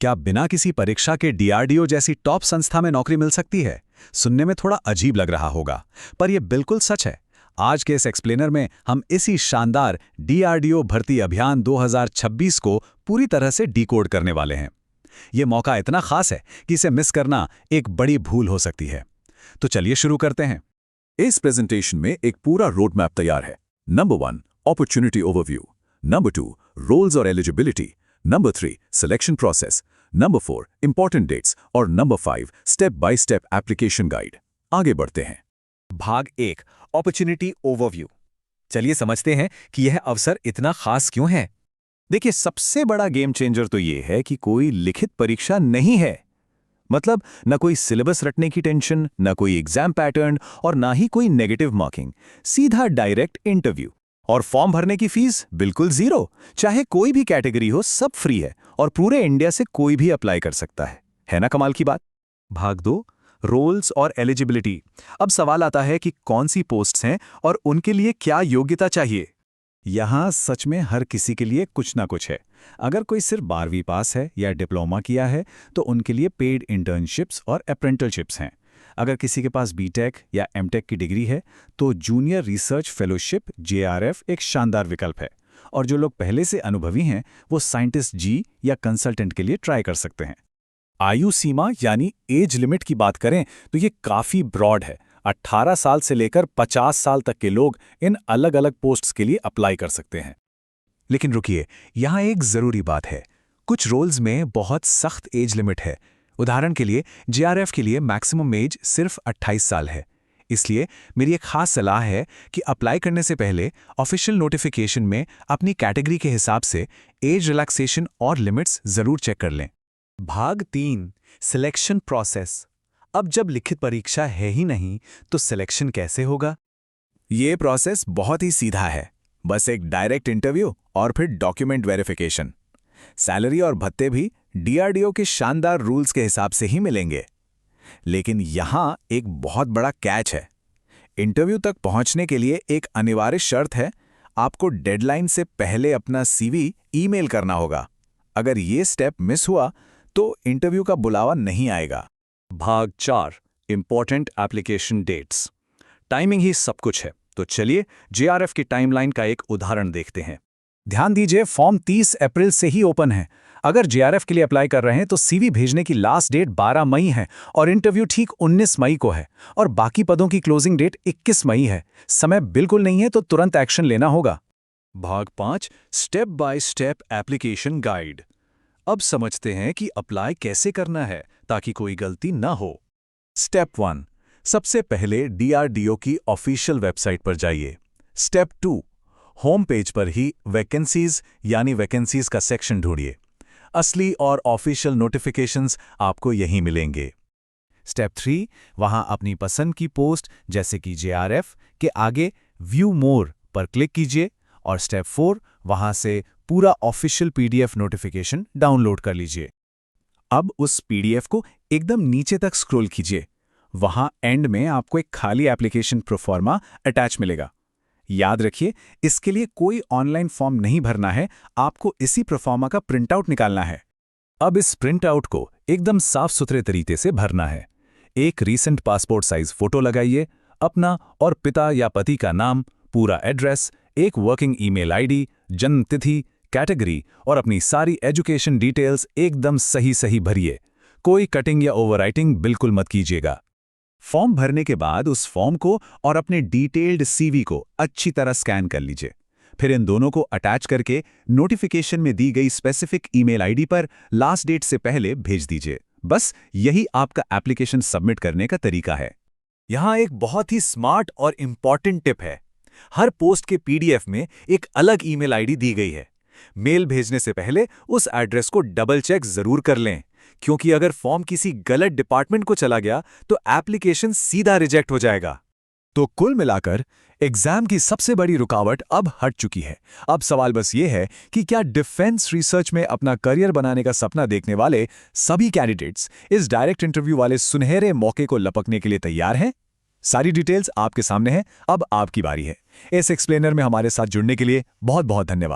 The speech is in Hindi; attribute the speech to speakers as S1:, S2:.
S1: क्या बिना किसी परीक्षा के डीआरडीओ जैसी टॉप संस्था में नौकरी मिल सकती है? सुनने में थोड़ा अजीब लग रहा होगा, पर यह बिल्कुल सच है। आज के इस एक्सप्लेनर में हम इसी शानदार डीआरडीओ भर्ती अभियान 2026 को पूरी तरह से डिकोड करने वाले हैं। ये मौका इतना खास है कि इसे मिस करना एक बड़ी भूल हो सकती है। तो चलिए शुरू करते हैं।
S2: इस प्रेजेंटेशन में एक पूरा रोड मैप तैयार है। Number 1 opportunity overview, number 2 roles और eligibility, number 3 selection process, number 4 important dates और number 5 step by step application guide. आगे बढ़ते हैं।
S3: भाग 1 अपॉर्चुनिटी ओवरव्यू। चलिए समझते हैं कि यह अवसर इतना खास क्यों है।
S1: देखिए, सबसे बड़ा गेम चेंजर तो ये है कि कोई लिखित परीक्षा नहीं है। मतलब न कोई सिलेबस रटने की टेंशन, न कोई एग्जाम पैटर्न और ना ही कोई नेगेटिव मार्किंग। सीधा डायरेक्ट इंटरव्यू। और फॉर्म भरने की फीस बिल्कुल जीरो। चाहे कोई भी कैटेगरी हो, सब फ्री है और पूरे इंडिया से कोई भी अप्लाई कर सकता है ना कमाल की बात। भाग 2 रोल्स और एलिजिबिलिटी। अब सवाल आता है कि कौन सी पोस्ट्स हैं और उनके लिए क्या योग्यता चाहिए। यहाँ सच में हर किसी के लिए कुछ ना कुछ है। अगर कोई सिर्फ 12वीं पास है या डिप्लोमा किया है तो उनके लिए पेड इंटर्नशिप्स और अप्रेंटिसशिप्स हैं। अगर किसी के पास बीटेक या एमटेक की डिग्री है तो जूनियर रिसर्च फेलोशिप जेआरएफ एक शानदार विकल्प है। और जो लोग पहले से अनुभवी हैं वो साइंटिस्ट जी या कंसल्टेंट के लिए ट्राई कर सकते हैं। आयु सीमा यानी एज लिमिट की बात करें तो ये काफ़ी ब्रॉड है। 18 साल से लेकर 50 साल तक के लोग इन अलग अलग पोस्ट्स के लिए अप्लाई कर सकते हैं। लेकिन रुकिए, यहाँ एक ज़रूरी बात है। कुछ रोल्स में बहुत सख्त एज लिमिट है। उदाहरण के लिए जेआरएफ के लिए मैक्सिमम एज सिर्फ 28 साल है। इसलिए मेरी एक खास सलाह है कि अप्लाई करने से पहले ऑफिशियल नोटिफिकेशन में अपनी कैटेगरी के हिसाब से एज रिलैक्सेशन और लिमिट्स ज़रूर चेक कर लें। भाग 3 सिलेक्शन प्रोसेस। अब जब लिखित परीक्षा है ही नहीं तो सिलेक्शन कैसे होगा? ये प्रोसेस बहुत ही सीधा है। बस एक डायरेक्ट इंटरव्यू और फिर डॉक्यूमेंट वेरिफिकेशन। सैलरी और भत्ते भी डीआरडीओ के शानदार रूल्स के हिसाब से ही मिलेंगे। लेकिन यहाँ एक बहुत बड़ा कैच है। इंटरव्यू तक पहुँचने के लिए एक अनिवार्य शर्त है, आपको डेडलाइन से पहले अपना सीवी ईमेल करना होगा। अगर ये स्टेप मिस हुआ तो इंटरव्यू का बुलावा नहीं आएगा। भाग 4 इंपॉर्टेंट एप्लीकेशन डेट्स। टाइमिंग ही सब कुछ है, तो चलिए जेआरएफ की टाइमलाइन का एक उदाहरण देखते हैं। ध्यान दीजिए, फॉर्म 30 अप्रैल से ही ओपन है। अगर जेआरएफ के लिए अप्लाई कर रहे हैं तो सीवी भेजने की लास्ट डेट 12 मई है और इंटरव्यू ठीक 19 मई को है और बाकी पदों की क्लोजिंग डेट 21 मई है। समय बिल्कुल नहीं है तो तुरंत एक्शन लेना होगा। भाग 5 step by step application guide. अब समझते हैं कि अप्लाई कैसे करना है ताकि कोई गलती ना हो। स्टेप 1 सबसे पहले डीआरडीओ की ऑफिशियल वेबसाइट पर जाइए। स्टेप 2 होम पेज पर ही वैकेंसीज यानी वैकेंसीज का सेक्शन ढूंढिए। असली और ऑफिशियल नोटिफिकेशंस आपको यहीं मिलेंगे। स्टेप 3 वहां अपनी पसंद की पोस्ट जैसे कि जेआरएफ के आगे व्यू मोर पर क्लिक कीजिए और स्टेप 4 वहां से पूरा ऑफिशियल पीडीएफ नोटिफिकेशन डाउनलोड कर लीजिए। अब उस पीडीएफ को एकदम नीचे तक स्क्रॉल कीजिए। वहां एंड में आपको एक खाली एप्लीकेशन प्रोफॉर्मा अटैच मिलेगा। याद रखिए, इसके लिए कोई ऑनलाइन फॉर्म नहीं भरना है, आपको इसी प्रोफॉर्मा का प्रिंटआउट निकालना है। अब इस प्रिंटआउट को एकदम साफ सुथरे तरीके से भरना है। एक रीसेंट पासपोर्ट साइज फोटो लगाइए, अपना और पिता या पति का नाम, पूरा एड्रेस, एक वर्किंग ईमेल आईडी, जन्म तिथि, कैटेगरी और अपनी सारी एजुकेशन डिटेल्स एकदम सही भरिए। कोई कटिंग या ओवरराइटिंग बिल्कुल मत कीजिएगा। फॉर्म भरने के बाद उस फॉर्म को और अपने डिटेल्ड सीवी को अच्छी तरह स्कैन कर लीजिए। फिर इन दोनों को अटैच करके नोटिफिकेशन में दी गई स्पेसिफिक ईमेल आईडी पर लास्ट डेट से पहले भेज दीजिए। बस यही आपका एप्लीकेशन सबमिट करने का तरीका है। यहाँ एक बहुत ही स्मार्ट और इंपॉर्टेंट टिप है। हर पोस्ट के पीडीएफ में एक अलग ईमेल आईडी दी गई है। मेल भेजने से पहले उस एड्रेस को डबल चेक जरूर कर लें, क्योंकि अगर फॉर्म किसी गलत डिपार्टमेंट को चला गया तो एप्लीकेशन सीधा रिजेक्ट हो जाएगा। तो कुल मिलाकर एग्जाम की सबसे बड़ी रुकावट अब हट चुकी है। अब सवाल बस ये है कि क्या डिफेंस रिसर्च में अपना करियर बनाने का सपना देखने वाले सभी कैंडिडेट्स इस डायरेक्ट इंटरव्यू वाले सुनहरे मौके को लपकने के लिए तैयार हैं? सारी डिटेल्स आपके सामने हैं, अब आपकी बारी है। इस एक्सप्लेनर में हमारे साथ जुड़ने के लिए बहुत बहुत धन्यवाद।